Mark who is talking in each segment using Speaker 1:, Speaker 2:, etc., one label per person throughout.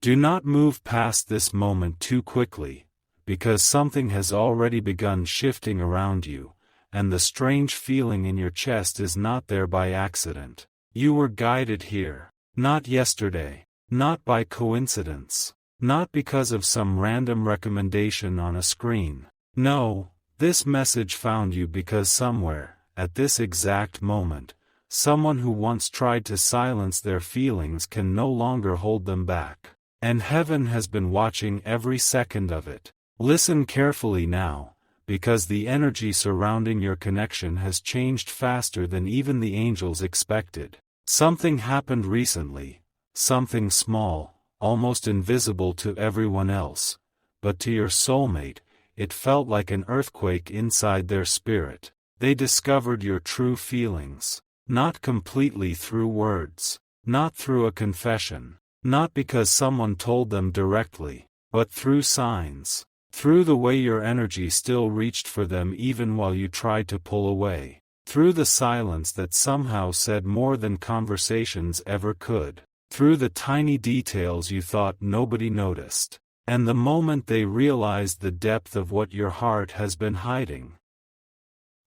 Speaker 1: Do not move past this moment too quickly, because something has already begun shifting around you, and the strange feeling in your chest is not there by accident. You were guided here, not yesterday, not by coincidence, not because of some random recommendation on a screen. No, this message found you because somewhere, at this exact moment, someone who once tried to silence their feelings can no longer hold them back. And heaven has been watching every second of it. Listen carefully now, because the energy surrounding your connection has changed faster than even the angels expected. Something happened recently, something small, almost invisible to everyone else, but to your soulmate, it felt like an earthquake inside their spirit. They discovered your true feelings, not completely through words, not through a confession. Not because someone told them directly, but through signs, through the way your energy still reached for them even while you tried to pull away, through the silence that somehow said more than conversations ever could, through the tiny details you thought nobody noticed, and the moment they realized the depth of what your heart has been hiding.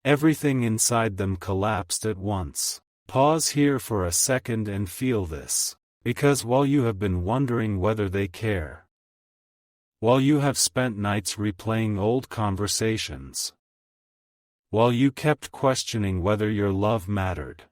Speaker 1: Everything inside them collapsed at once. Pause here for a second and feel this. Because while you have been wondering whether they care, while you have spent nights replaying old conversations, while you kept questioning whether your love mattered,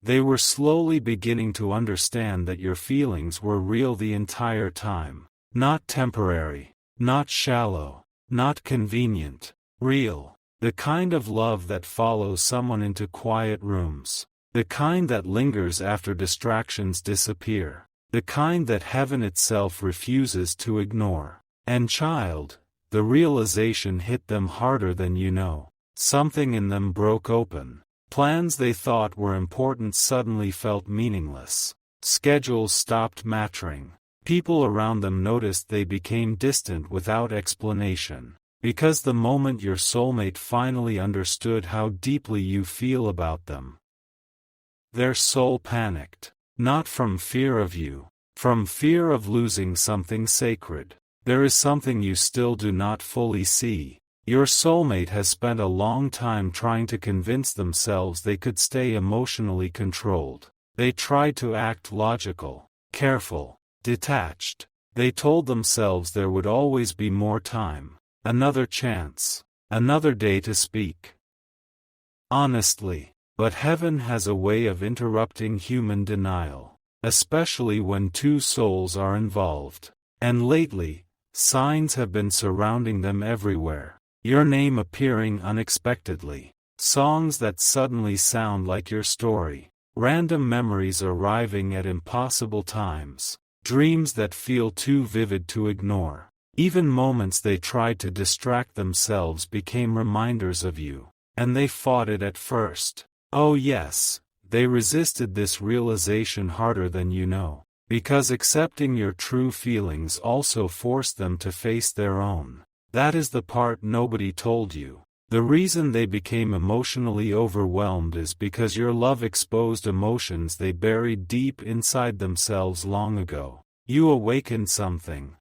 Speaker 1: they were slowly beginning to understand that your feelings were real the entire time, not temporary, not shallow, not convenient, real, the kind of love that follows someone into quiet rooms. The kind that lingers after distractions disappear. The kind that heaven itself refuses to ignore. And child, the realization hit them harder than you know. Something in them broke open. Plans they thought were important suddenly felt meaningless. Schedules stopped mattering. People around them noticed they became distant without explanation. Because the moment your soulmate finally understood how deeply you feel about them, their soul panicked, not from fear of you, from fear of losing something sacred. There is something you still do not fully see. Your soulmate has spent a long time trying to convince themselves they could stay emotionally controlled. They tried to act logical, careful, detached. They told themselves there would always be more time, another chance, another day to speak honestly. But heaven has a way of interrupting human denial, especially when two souls are involved. And lately, signs have been surrounding them everywhere. Your name appearing unexpectedly. Songs that suddenly sound like your story. Random memories arriving at impossible times. Dreams that feel too vivid to ignore. Even moments they tried to distract themselves became reminders of you. And they fought it at first. Oh yes, they resisted this realization harder than you know, because accepting your true feelings also forced them to face their own. That is the part nobody told you. The reason they became emotionally overwhelmed is because your love exposed emotions they buried deep inside themselves long ago. You awakened something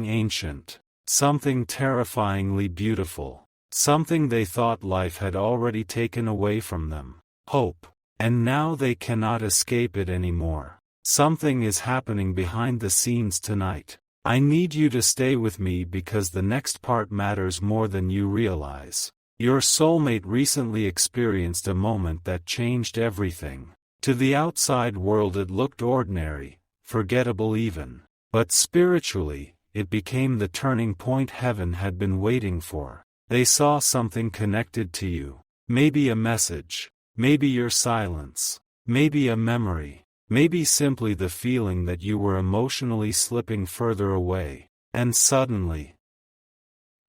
Speaker 1: ancient, something terrifyingly beautiful. Something they thought life had already taken away from them. Hope. And now they cannot escape it anymore. Something is happening behind the scenes tonight. I need you to stay with me because the next part matters more than you realize. Your soulmate recently experienced a moment that changed everything. To the outside world it looked ordinary, forgettable even. But spiritually, it became the turning point heaven had been waiting for. They saw something connected to you. Maybe a message. Maybe your silence. Maybe a memory. Maybe simply the feeling that you were emotionally slipping further away. And suddenly,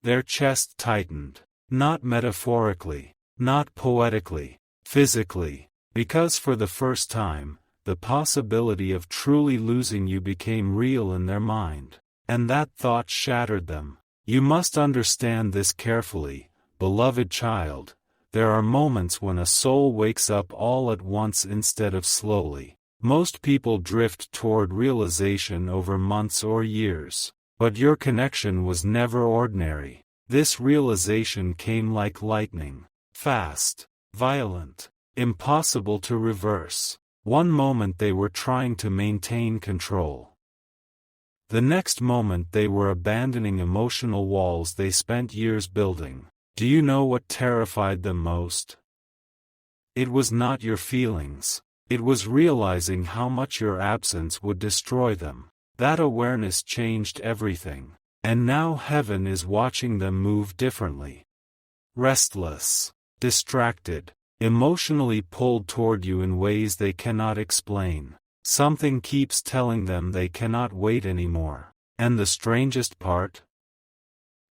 Speaker 1: their chest tightened. Not metaphorically. Not poetically. Physically. Because for the first time, the possibility of truly losing you became real in their mind. And that thought shattered them. You must understand this carefully, beloved child. There are moments when a soul wakes up all at once instead of slowly. Most people drift toward realization over months or years. But your connection was never ordinary. This realization came like lightning. Fast, violent, impossible to reverse. One moment they were trying to maintain control. The next moment they were abandoning emotional walls they spent years building. Do you know what terrified them most? It was not your feelings. It was realizing how much your absence would destroy them. That awareness changed everything. And now heaven is watching them move differently. Restless, distracted, emotionally pulled toward you in ways they cannot explain. Something keeps telling them they cannot wait anymore. And the strangest part?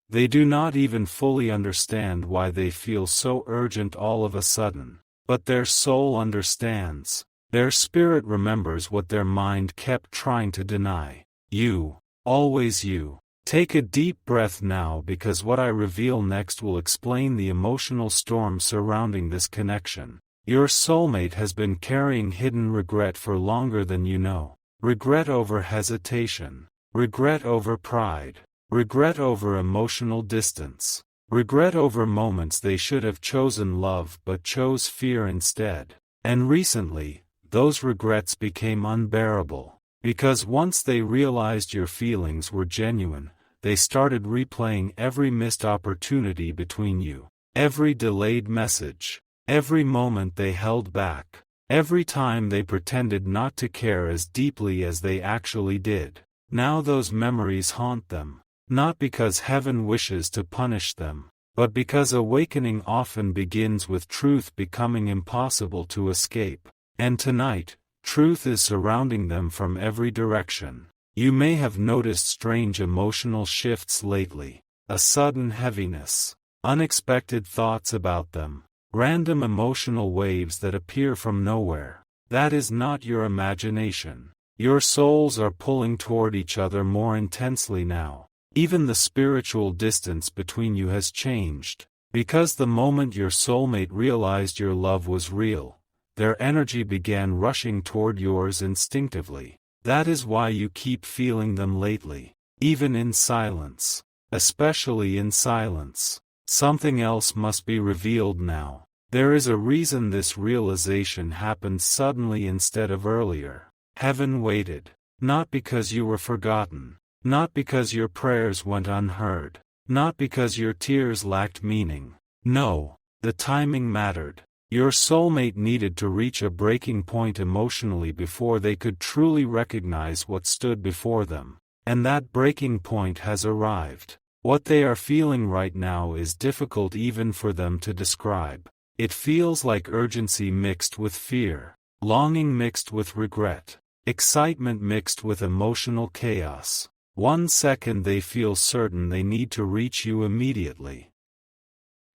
Speaker 1: They do not even fully understand why they feel so urgent all of a sudden. But their soul understands. Their spirit remembers what their mind kept trying to deny. You, always you. Take a deep breath now, because what I reveal next will explain the emotional storm surrounding this connection. Your soulmate has been carrying hidden regret for longer than you know. Regret over hesitation. Regret over pride. Regret over emotional distance. Regret over moments they should have chosen love but chose fear instead. And recently, those regrets became unbearable. Because once they realized your feelings were genuine, they started replaying every missed opportunity between you. Every delayed message. Every moment they held back. Every time they pretended not to care as deeply as they actually did. Now those memories haunt them. Not because heaven wishes to punish them, but because awakening often begins with truth becoming impossible to escape. And tonight, truth is surrounding them from every direction. You may have noticed strange emotional shifts lately. A sudden heaviness. Unexpected thoughts about them. Random emotional waves that appear from nowhere. That is not your imagination. Your souls are pulling toward each other more intensely now. Even the spiritual distance between you has changed. Because the moment your soulmate realized your love was real, their energy began rushing toward yours instinctively. That is why you keep feeling them lately. Even in silence. Especially in silence. Something else must be revealed now. There is a reason this realization happened suddenly instead of earlier. Heaven waited. Not because you were forgotten. Not because your prayers went unheard. Not because your tears lacked meaning. No, the timing mattered. Your soulmate needed to reach a breaking point emotionally before they could truly recognize what stood before them. And that breaking point has arrived. What they are feeling right now is difficult even for them to describe. It feels like urgency mixed with fear, longing mixed with regret, excitement mixed with emotional chaos. 1 second they feel certain they need to reach you immediately.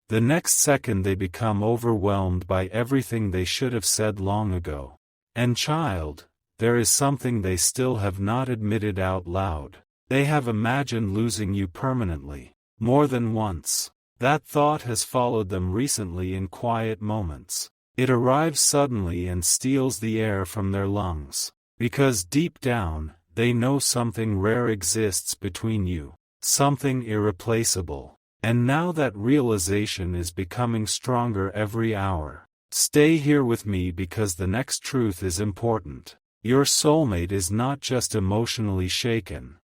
Speaker 1: The next second they become overwhelmed by everything they should have said long ago. And child, there is something they still have not admitted out loud. They have imagined losing you permanently, more than once. That thought has followed them recently in quiet moments. It arrives suddenly and steals the air from their lungs. Because deep down, they know something rare exists between you, something irreplaceable. And now that realization is becoming stronger every hour. Stay here with me because the next truth is important. Your soulmate is not just emotionally shaken.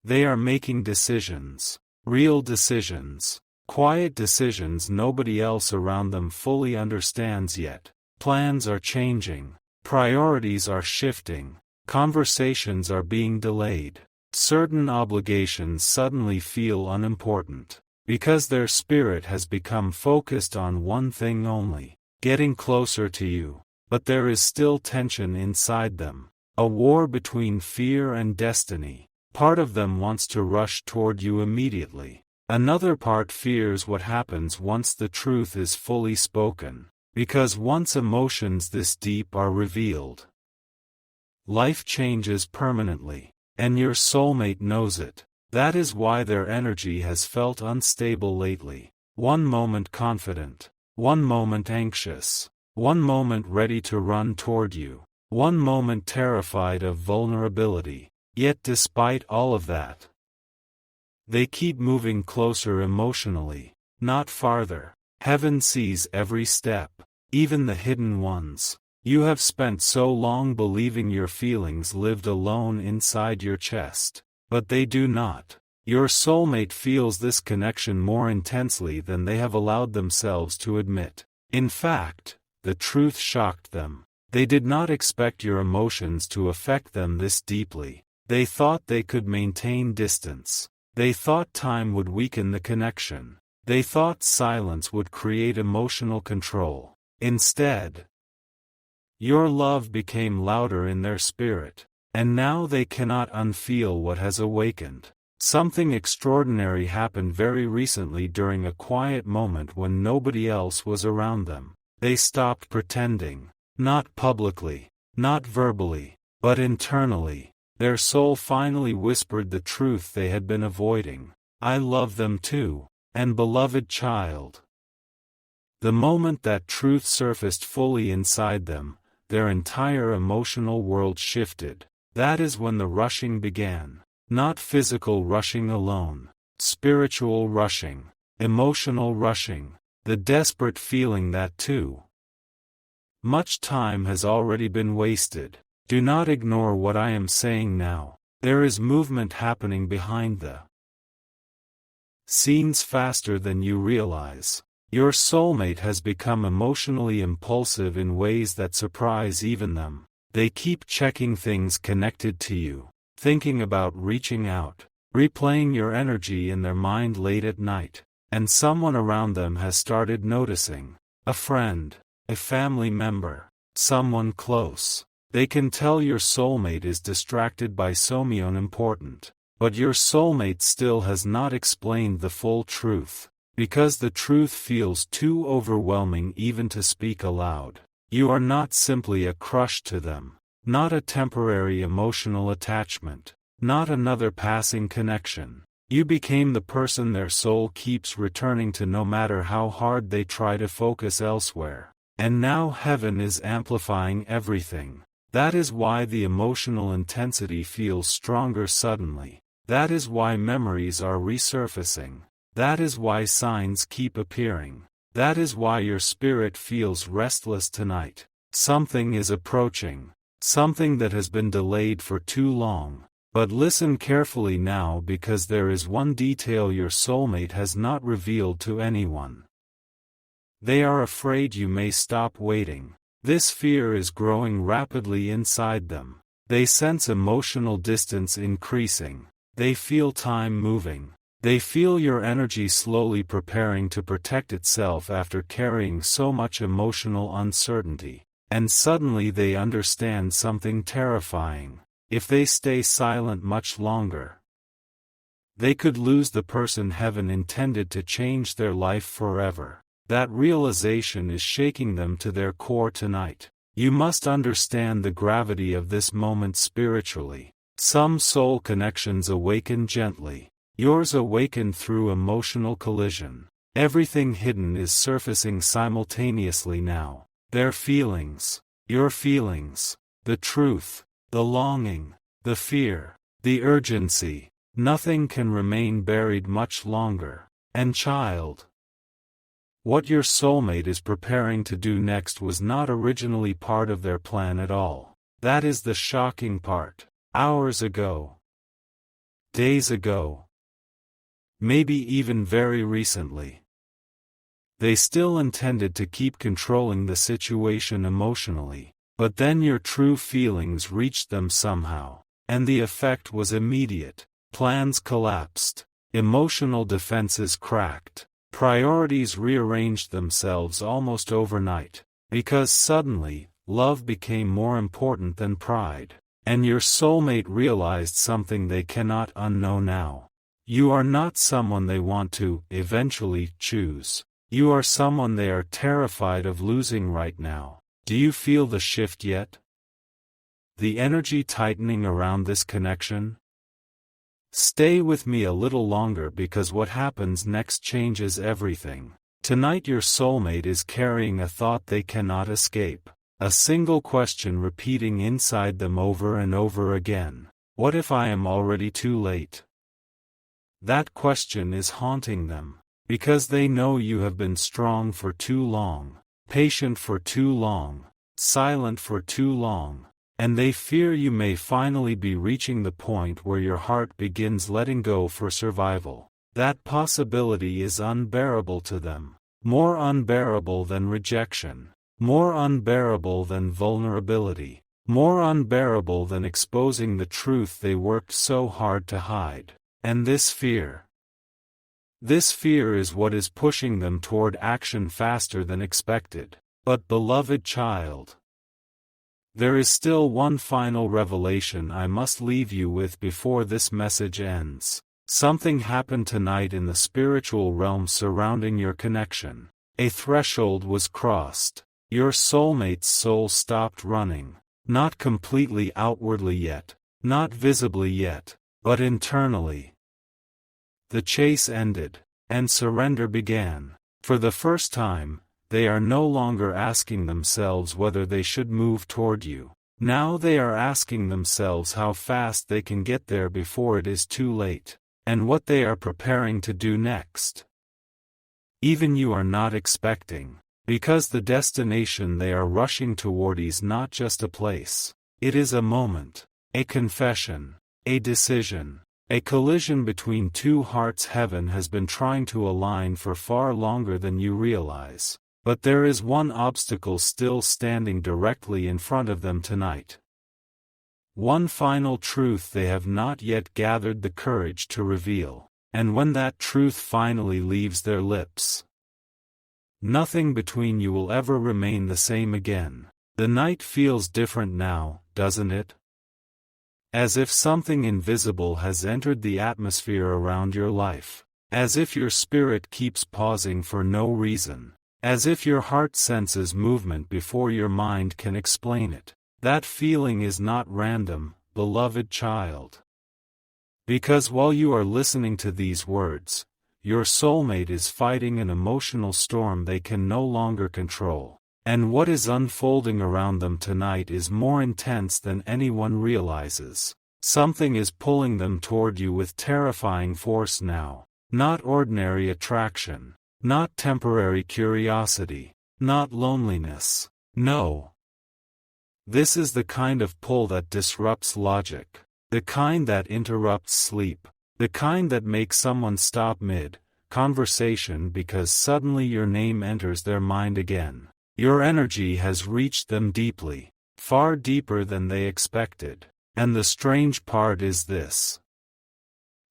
Speaker 1: They are making decisions. Real decisions. Quiet decisions nobody else around them fully understands yet. Plans are changing. Priorities are shifting. Conversations are being delayed. Certain obligations suddenly feel unimportant. Because their spirit has become focused on one thing only, getting closer to you. But there is still tension inside them. A war between fear and destiny. Part of them wants to rush toward you immediately. Another part fears what happens once the truth is fully spoken. Because once emotions this deep are revealed, life changes permanently. And your soulmate knows it. That is why their energy has felt unstable lately. One moment confident. One moment anxious. One moment ready to run toward you. one moment terrified of vulnerability. Yet despite all of that, they keep moving closer emotionally, not farther. Heaven sees every step, even the hidden ones. You have spent so long believing your feelings lived alone inside your chest, but they do not. Your soulmate feels this connection more intensely than they have allowed themselves to admit. In fact, the truth shocked them. They did not expect your emotions to affect them this deeply. They thought they could maintain distance. They thought time would weaken the connection. They thought silence would create emotional control. Instead, your love became louder in their spirit, and now they cannot unfeel what has awakened. Something extraordinary happened very recently during a quiet moment when nobody else was around them. They stopped pretending, not publicly, not verbally, but internally. Their soul finally whispered the truth they had been avoiding. I love them too, and beloved child. The moment that truth surfaced fully inside them, their entire emotional world shifted. That is when the rushing began. Not physical rushing alone, spiritual rushing, emotional rushing, the desperate feeling that too much time has already been wasted. Do not ignore what I am saying now. There is movement happening behind the scenes faster than you realize. Your soulmate has become emotionally impulsive in ways that surprise even them. They keep checking things connected to you, thinking about reaching out, replaying your energy in their mind late at night, and someone around them has started noticing. A friend, a family member, someone close. They can tell your soulmate is distracted by something important, but your soulmate still has not explained the full truth, because the truth feels too overwhelming even to speak aloud. You are not simply a crush to them, not a temporary emotional attachment, not another passing connection. You became the person their soul keeps returning to no matter how hard they try to focus elsewhere. And now heaven is amplifying everything. That is why the emotional intensity feels stronger suddenly. That is why memories are resurfacing. That is why signs keep appearing. That is why your spirit feels restless tonight. Something is approaching. Something that has been delayed for too long. But listen carefully now, because there is one detail your soulmate has not revealed to anyone. They are afraid you may stop waiting. This fear is growing rapidly inside them. They sense emotional distance increasing. They feel time moving. They feel your energy slowly preparing to protect itself after carrying so much emotional uncertainty. And suddenly they understand something terrifying. If they stay silent much longer, they could lose the person heaven intended to change their life forever. That realization is shaking them to their core tonight. You must understand the gravity of this moment spiritually. Some soul connections awaken gently. Yours awaken through emotional collision. Everything hidden is surfacing simultaneously now. Their feelings, your feelings, the truth, the longing, the fear, the urgency. Nothing can remain buried much longer. And child, what your soulmate is preparing to do next was not originally part of their plan at all. That is the shocking part. Hours ago, days ago, maybe even very recently, they still intended to keep controlling the situation emotionally. But then your true feelings reached them somehow, and the effect was immediate. Plans collapsed, emotional defenses cracked. Priorities rearranged themselves almost overnight, because suddenly, love became more important than pride, and your soulmate realized something they cannot unknow now. You are not someone they want to, eventually, choose. You are someone they are terrified of losing right now. Do you feel the shift yet? The energy tightening around this connection? Stay with me a little longer, because what happens next changes everything. Tonight your soulmate is carrying a thought they cannot escape. A single question repeating inside them over and over again. What if I am already too late? That question is haunting them, because they know you have been strong for too long, patient for too long, silent for too long, and they fear you may finally be reaching the point where your heart begins letting go for survival. That possibility is unbearable to them, more unbearable than rejection, more unbearable than vulnerability, more unbearable than exposing the truth they worked so hard to hide. And this fear is what is pushing them toward action faster than expected. But beloved child, there is still one final revelation I must leave you with before this message ends. Something happened tonight in the spiritual realm surrounding your connection. A threshold was crossed. Your soulmate's soul stopped running. Not completely outwardly yet, not visibly yet, but internally. The chase ended, and surrender began. For the first time, they are no longer asking themselves whether they should move toward you. Now they are asking themselves how fast they can get there before it is too late, and what they are preparing to do next. Even you are not expecting, because the destination they are rushing toward is not just a place. It is a moment, a confession, a decision. A collision between two hearts. Heaven has been trying to align for far longer than you realize, but there is one obstacle still standing directly in front of them tonight. One final truth they have not yet gathered the courage to reveal, and when that truth finally leaves their lips, nothing between you will ever remain the same again. The night feels different now, doesn't it? As if something invisible has entered the atmosphere around your life. As if your spirit keeps pausing for no reason. As if your heart senses movement before your mind can explain it. That feeling is not random, beloved child. Because while you are listening to these words, your soulmate is fighting an emotional storm they can no longer control. And what is unfolding around them tonight is more intense than anyone realizes. Something is pulling them toward you with terrifying force now. Not ordinary attraction. Not temporary curiosity. Not loneliness. No. This is the kind of pull that disrupts logic. The kind that interrupts sleep. The kind that makes someone stop mid-conversation because suddenly your name enters their mind again. Your energy has reached them deeply, far deeper than they expected. And the strange part is this.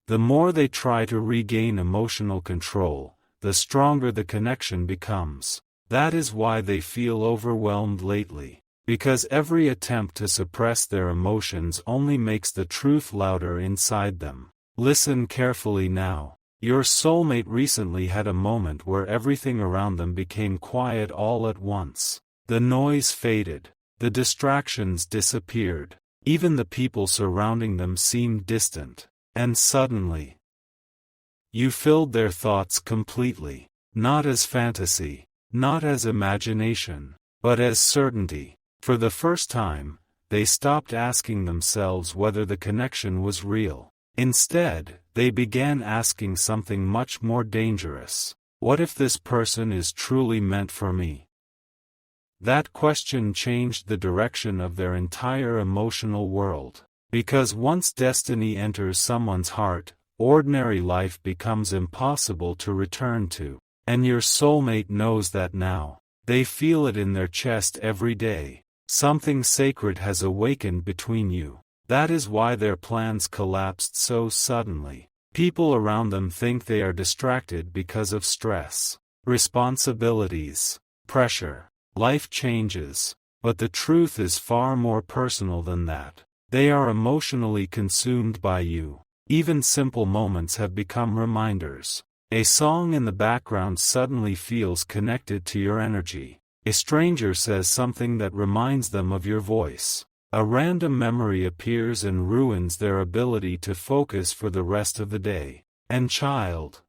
Speaker 1: The more they try to regain emotional control, the stronger the connection becomes. That is why they feel overwhelmed lately, because every attempt to suppress their emotions only makes the truth louder inside them. Listen carefully now. Your soulmate recently had a moment where everything around them became quiet all at once. The noise faded. The distractions disappeared. Even the people surrounding them seemed distant. And suddenly, you filled their thoughts completely. Not as fantasy, not as imagination, but as certainty. For the first time, they stopped asking themselves whether the connection was real. Instead, they began asking something much more dangerous. What if this person is truly meant for me? That question changed the direction of their entire emotional world. Because once destiny enters someone's heart, ordinary life becomes impossible to return to. And your soulmate knows that now. They feel it in their chest every day. Something sacred has awakened between you. That is why their plans collapsed so suddenly. People around them think they are distracted because of stress, responsibilities, pressure, life changes, but the truth is far more personal than that. They are emotionally consumed by you. Even simple moments have become reminders. A song in the background suddenly feels connected to your energy. A stranger says something that reminds them of your voice. A random memory appears and ruins their ability to focus for the rest of the day. And child,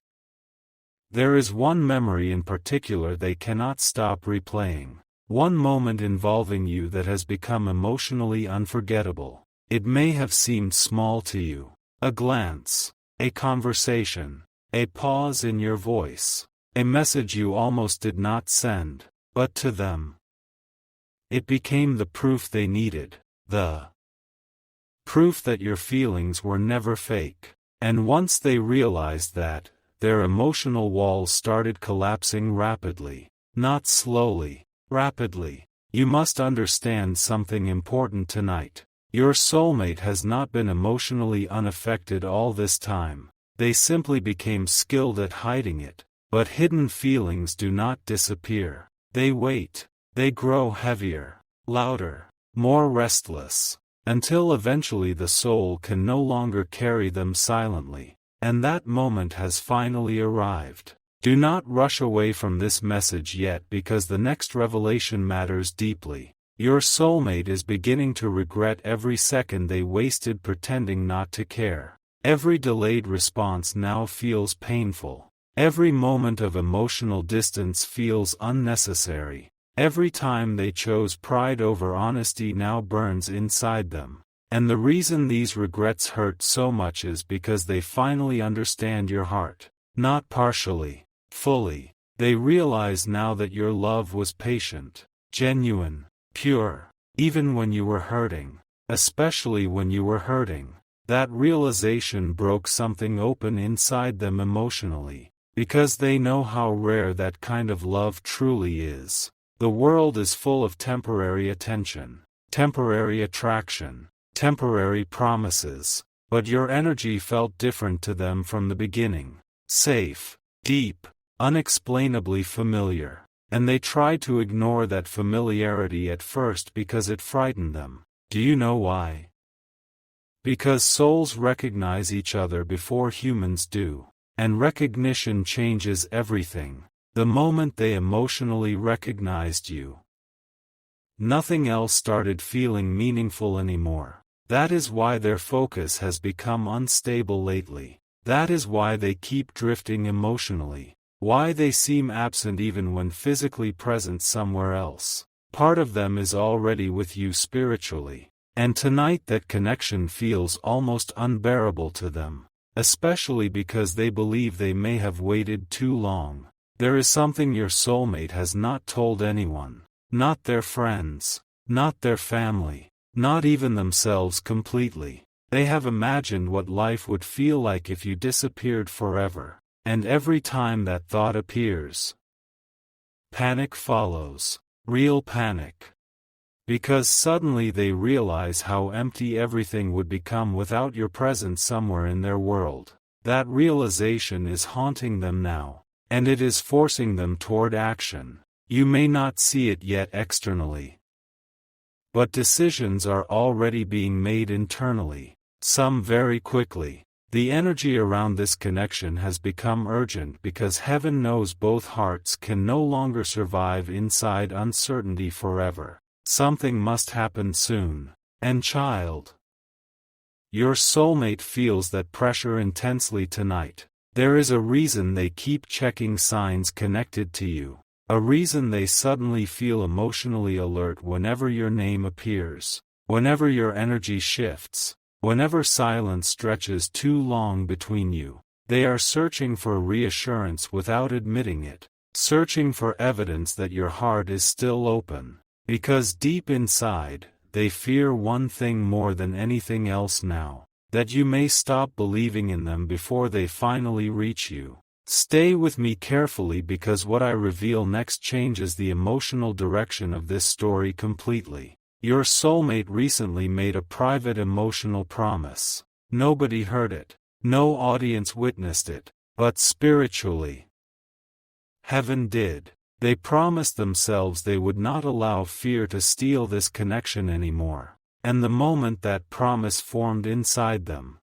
Speaker 1: there is one memory in particular they cannot stop replaying. One moment involving you that has become emotionally unforgettable. It may have seemed small to you. A glance, a conversation, a pause in your voice, a message you almost did not send, but to them, it became the proof they needed, the proof that your feelings were never fake. And once they realized that, their emotional walls started collapsing rapidly. Not slowly, rapidly. You must understand something important tonight. Your soulmate has not been emotionally unaffected all this time. They simply became skilled at hiding it. But hidden feelings do not disappear. They wait. They grow heavier, louder, more restless, until eventually the soul can no longer carry them silently. And that moment has finally arrived. Do not rush away from this message yet, because the next revelation matters deeply. Your soulmate is beginning to regret every second they wasted pretending not to care. Every delayed response now feels painful. Every moment of emotional distance feels unnecessary. Every time they chose pride over honesty now burns inside them. And the reason these regrets hurt so much is because they finally understand your heart. Not partially, fully. They realize now that your love was patient, genuine, pure, even when you were hurting. Especially when you were hurting. That realization broke something open inside them emotionally, because they know how rare that kind of love truly is. The world is full of temporary attention, temporary attraction, temporary promises, but your energy felt different to them from the beginning. Safe, deep, unexplainably familiar. And they tried to ignore that familiarity at first because it frightened them. Do you know why? Because souls recognize each other before humans do. And recognition changes everything. The moment they emotionally recognized you, nothing else started feeling meaningful anymore. That is why their focus has become unstable lately. That is why they keep drifting emotionally. Why they seem absent even when physically present somewhere else. Part of them is already with you spiritually. And tonight that connection feels almost unbearable to them. Especially because they believe they may have waited too long. There is something your soulmate has not told anyone. Not their friends. Not their family. Not even themselves completely. They have imagined what life would feel like if you disappeared forever. And every time that thought appears, panic follows. Real panic. Because suddenly they realize how empty everything would become without your presence somewhere in their world. That realization is haunting them now. And it is forcing them toward action. You may not see it yet externally. But decisions are already being made internally. Some very quickly. The energy around this connection has become urgent because heaven knows both hearts can no longer survive inside uncertainty forever. Something must happen soon. And child, your soulmate feels that pressure intensely tonight. There is a reason they keep checking signs connected to you. A reason they suddenly feel emotionally alert whenever your name appears. Whenever your energy shifts. Whenever silence stretches too long between you. They are searching for reassurance without admitting it. Searching for evidence that your heart is still open. Because deep inside, they fear one thing more than anything else now. That you may stop believing in them before they finally reach you. Stay with me carefully because what I reveal next changes the emotional direction of this story completely. Your soulmate recently made a private emotional promise. Nobody heard it. No audience witnessed it. But spiritually, heaven did. They promised themselves they would not allow fear to steal this connection anymore. And the moment that promise formed inside them,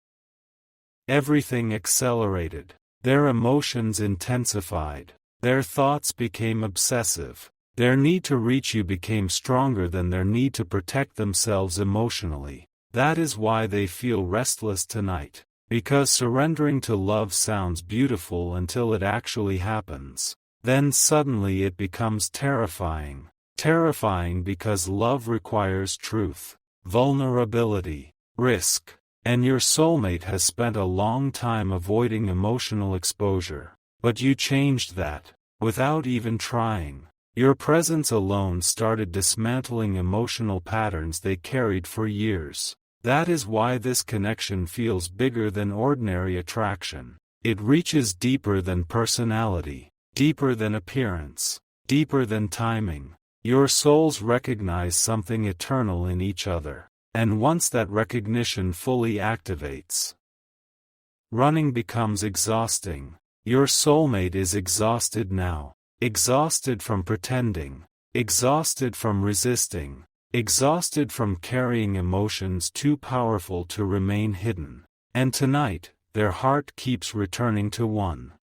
Speaker 1: everything accelerated. Their emotions intensified. Their thoughts became obsessive. Their need to reach you became stronger than their need to protect themselves emotionally. That is why they feel restless tonight. Because surrendering to love sounds beautiful until it actually happens. Then suddenly it becomes terrifying. Terrifying because love requires truth, vulnerability, risk, and your soulmate has spent a long time avoiding emotional exposure. But you changed that, without even trying. Your presence alone started dismantling emotional patterns they carried for years. That is why this connection feels bigger than ordinary attraction. It reaches deeper than personality, deeper than appearance, deeper than timing. Your souls recognize something eternal in each other, and once that recognition fully activates, running becomes exhausting. Your soulmate is exhausted now. Exhausted from pretending, exhausted from resisting, exhausted from carrying emotions too powerful to remain hidden. And tonight, their heart keeps returning to one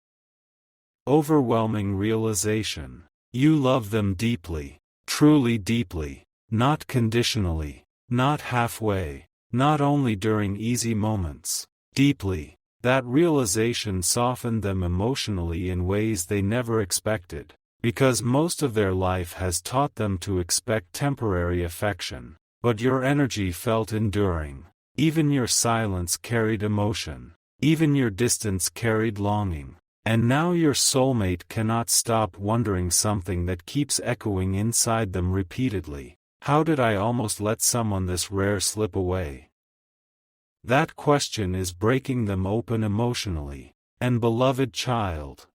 Speaker 1: overwhelming realization. You love them deeply, truly deeply, not conditionally, not halfway, not only during easy moments, deeply. That realization softened them emotionally in ways they never expected, because most of their life has taught them to expect temporary affection. But your energy felt enduring. Even your silence carried emotion. Even your distance carried longing. And now your soulmate cannot stop wondering something that keeps echoing inside them repeatedly. How did I almost let someone this rare slip away? That question is breaking them open emotionally. And beloved child,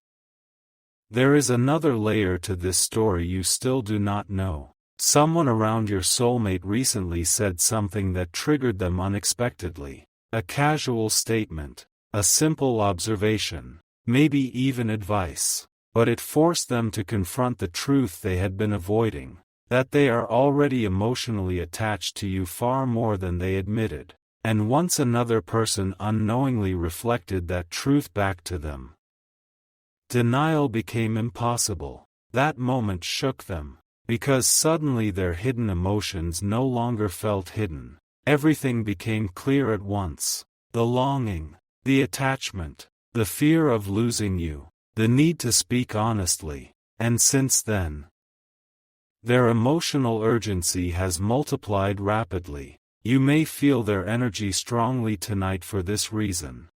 Speaker 1: there is another layer to this story you still do not know. Someone around your soulmate recently said something that triggered them unexpectedly. A casual statement, a simple observation, maybe even advice. But it forced them to confront the truth they had been avoiding, that they are already emotionally attached to you far more than they admitted. And once another person unknowingly reflected that truth back to them, denial became impossible. That moment shook them, because suddenly their hidden emotions no longer felt hidden. Everything became clear at once. The longing, the attachment, the fear of losing you, the need to speak honestly. And since then, their emotional urgency has multiplied rapidly. You may feel their energy strongly tonight for this reason.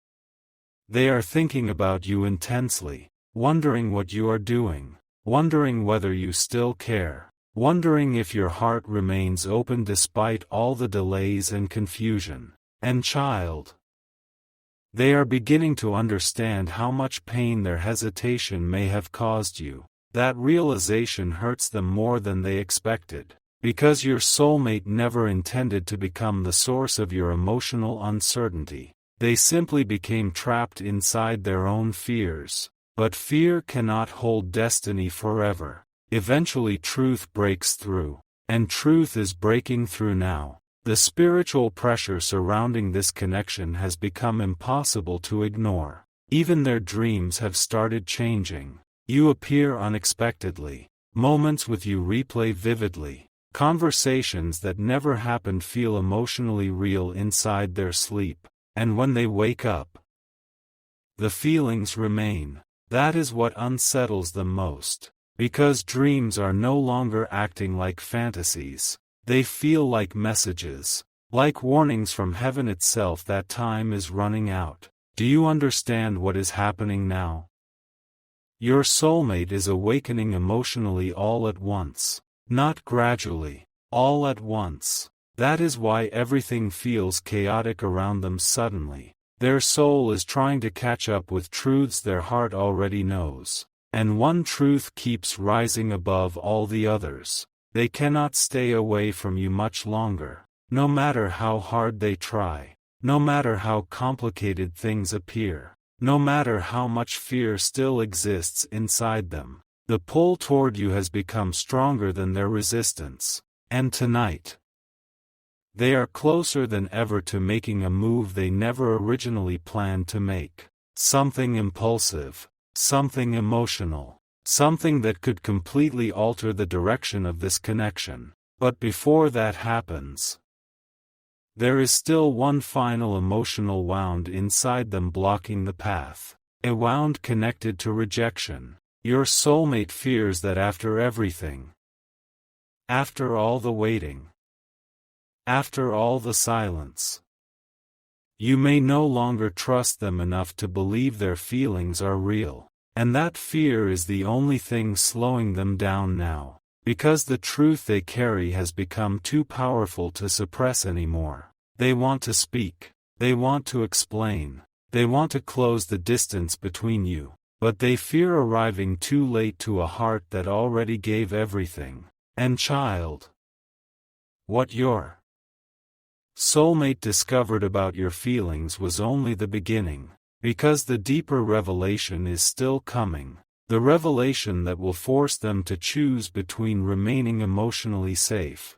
Speaker 1: They are thinking about you intensely, wondering what you are doing, wondering whether you still care, wondering if your heart remains open despite all the delays and confusion. And child, they are beginning to understand how much pain their hesitation may have caused you. That realization hurts them more than they expected. Because your soulmate never intended to become the source of your emotional uncertainty. They simply became trapped inside their own fears. But fear cannot hold destiny forever. Eventually truth breaks through. And truth is breaking through now. The spiritual pressure surrounding this connection has become impossible to ignore. Even their dreams have started changing. You appear unexpectedly. Moments with you replay vividly. Conversations that never happened feel emotionally real inside their sleep, and when they wake up, the feelings remain. That is what unsettles them most. Because dreams are no longer acting like fantasies. They feel like messages, like warnings from heaven itself that time is running out. Do you understand what is happening now? Your soulmate is awakening emotionally all at once. Not gradually, all at once. That is why everything feels chaotic around them suddenly. Their soul is trying to catch up with truths their heart already knows. And one truth keeps rising above all the others. They cannot stay away from you much longer. No matter how hard they try. No matter how complicated things appear. No matter how much fear still exists inside them. The pull toward you has become stronger than their resistance. And tonight, they are closer than ever to making a move they never originally planned to make. Something impulsive, something emotional, something that could completely alter the direction of this connection. But before that happens, there is still one final emotional wound inside them blocking the path. A wound connected to rejection. Your soulmate fears that after everything After all the waiting. After all the silence. You may no longer trust them enough to believe their feelings are real. And that fear is the only thing slowing them down now. Because the truth they carry has become too powerful to suppress anymore. They want to speak. They want to explain. They want to close the distance between you. But they fear arriving too late to a heart that already gave everything. And child, what your soulmate discovered about your feelings was only the beginning. Because the deeper revelation is still coming. The revelation that will force them to choose between remaining emotionally safe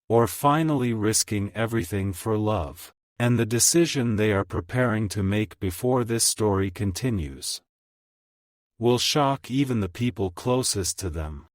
Speaker 1: or finally risking everything for love. And the decision they are preparing to make before this story continues will shock even the people closest to them.